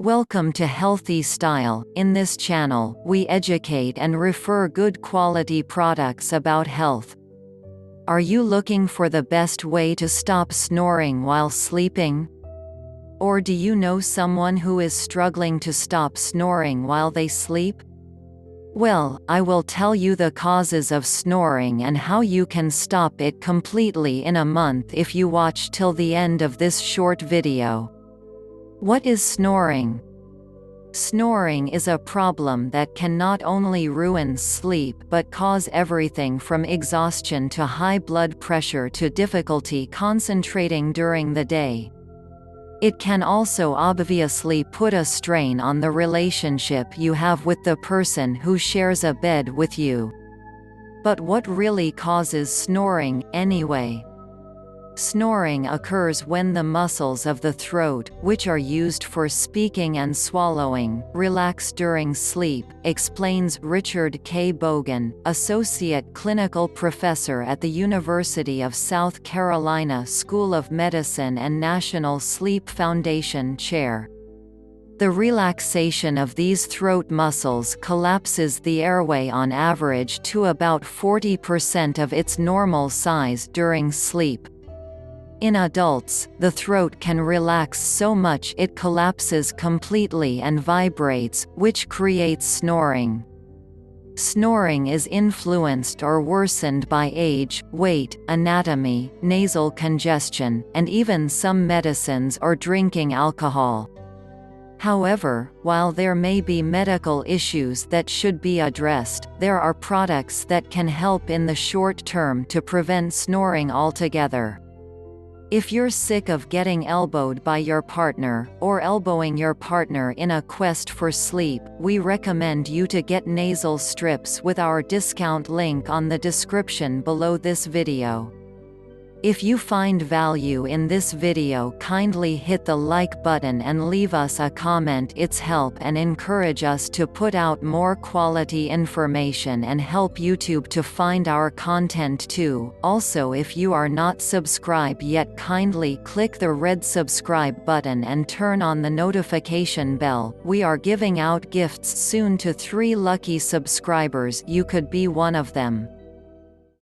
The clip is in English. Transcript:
Welcome to Healthy Style. In this channel, we educate and refer good quality products about health. Are you looking for the best way to stop snoring while sleeping? Or do you know someone who is struggling to stop snoring while they sleep? Well, I will tell you the causes of snoring and how you can stop it completely in a month if you watch till the end of this short video. What is snoring? Snoring is a problem that can not only ruin sleep but cause everything from exhaustion to high blood pressure to difficulty concentrating during the day. It can also obviously put a strain on the relationship you have with the person who shares a bed with you. But what really causes snoring, anyway? Snoring occurs when the muscles of the throat, which are used for speaking and swallowing, relax during sleep, explains Richard K. Bogan, Associate Clinical Professor at the University of South Carolina School of Medicine and National Sleep Foundation Chair. The relaxation of these throat muscles collapses the airway on average to about 40% of its normal size during sleep. In adults, the throat can relax so much it collapses completely and vibrates, which creates snoring. Snoring is influenced or worsened by age, weight, anatomy, nasal congestion, and even some medicines or drinking alcohol. However, while there may be medical issues that should be addressed, there are products that can help in the short term to prevent snoring altogether. If you're sick of getting elbowed by your partner, or elbowing your partner in a quest for sleep, we recommend you to get nasal strips with our discount link on the description below this video. If you find value in this video, kindly hit the like button and leave us a comment. It's help and encourage us to put out more quality information and help YouTube to find our content too. Also, if you are not subscribed yet, kindly click the red subscribe button and turn on the notification bell. We are giving out gifts soon to 3 lucky subscribers. You could be one of them.